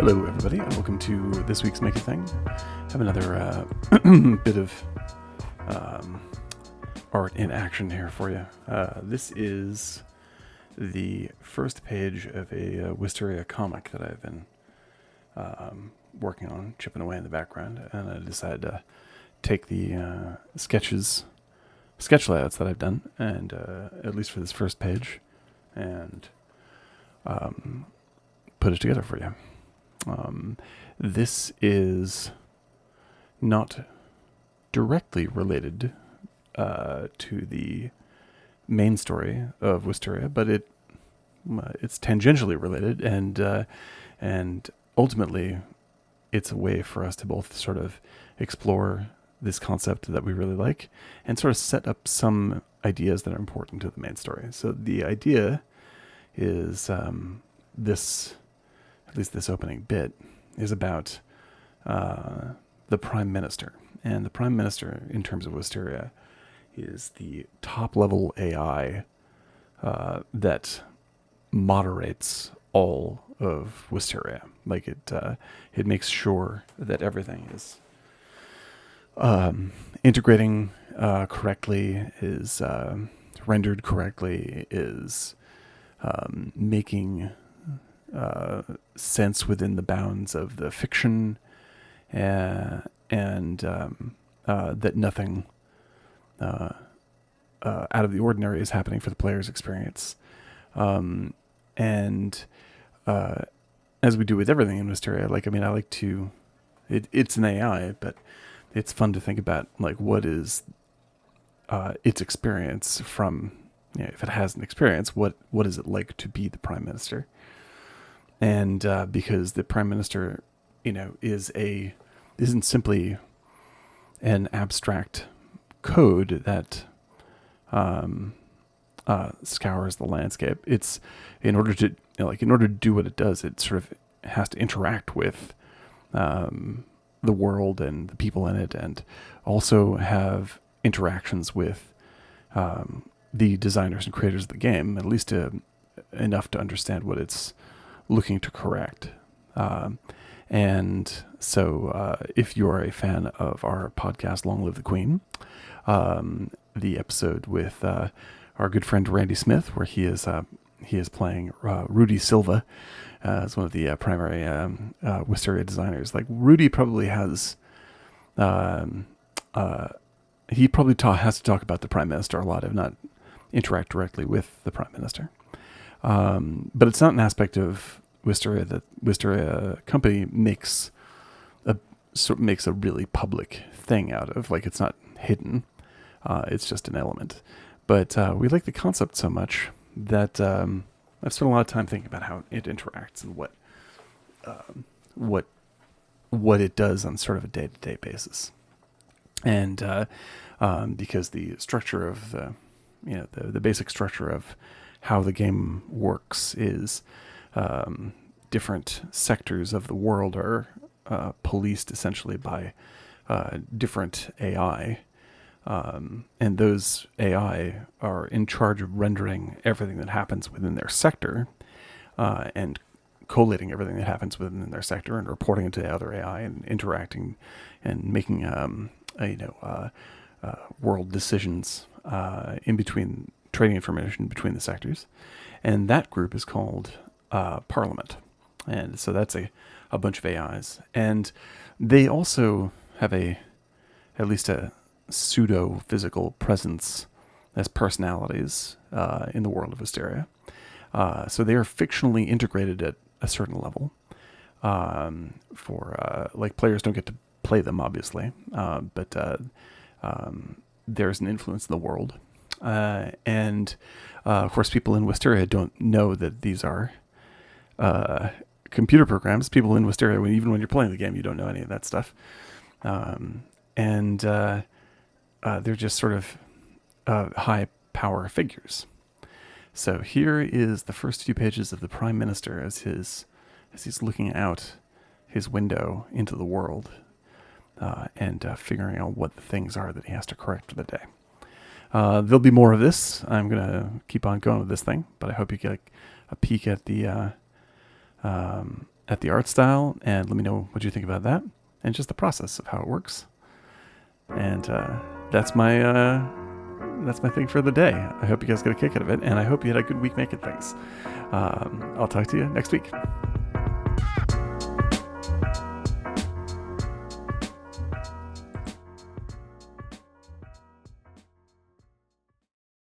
Hello, everybody, and welcome to this week's Make a Thing. I have another bit of art in action here for you. This is the first page of a Wisteria comic that I've been working on, chipping away in the background, and I decided to take the sketch layouts that I've done, and at least for this first page, and put it together for you. This is not directly related to the main story of Wisteria, but it's tangentially related, and ultimately it's a way for us to both sort of explore this concept that we really like and sort of set up some ideas that are important to the main story. So the idea is at least this opening bit, is about the Prime Minister. And the Prime Minister, in terms of Wisteria, is the top-level AI that moderates all of Wisteria. Like it makes sure that everything is integrating correctly, is rendered correctly, is making sense within the bounds of the fiction, and that nothing out of the ordinary is happening for the player's experience. And as we do with everything in Wisteria, I like to... It's an AI, but it's fun to think about, like, what is its experience from... if it has an experience, what is it like to be the Prime Minister? And because the Prime Minister, isn't simply an abstract code that scours the landscape. It's in order to do what it does, it sort of has to interact with the world and the people in it, and also have interactions with the designers and creators of the game, at least enough to understand what it's looking to correct. And so if you're a fan of our podcast, Long Live the Queen, the episode with our good friend Randy Smith, where he is playing Rudy Silva as one of the primary Wisteria designers. Like, Rudy probably has... he probably has to talk about the Prime Minister a lot, if not interact directly with the Prime Minister. But it's not an aspect of Wisteria that Wisteria company makes a really public thing out of. Like, it's not hidden. It's just an element. But we like the concept so much that I've spent a lot of time thinking about how it interacts and what it does on sort of a day-to-day basis. And because the structure of the basic structure of how the game works is different sectors of the world are policed essentially by different AI, and those AI are in charge of rendering everything that happens within their sector, and collating everything that happens within their sector and reporting it to the other AI and interacting and making world decisions in between, trading information between the sectors. And that group is called Parliament. And so that's a bunch of AIs. And they also have at least a pseudo-physical presence as personalities in the world of Wisteria. So they are fictionally integrated at a certain level. Players don't get to play them, obviously, but there's an influence in the world. And of course, people in Wisteria don't know that these are computer programs. People in Wisteria, even when you're playing the game, you don't know any of that stuff. And they're just sort of high power figures. So here is the first few pages of the Prime Minister as he's looking out his window into the world, and figuring out what the things are that he has to correct for the day. There'll be more of this. I'm going to keep on going with this thing, but I hope you get a peek at the at the art style, and let me know what you think about that and just the process of how it works. And that's my thing for the day. I hope you guys get a kick out of it, and I hope you had a good week making things. I'll talk to you next week.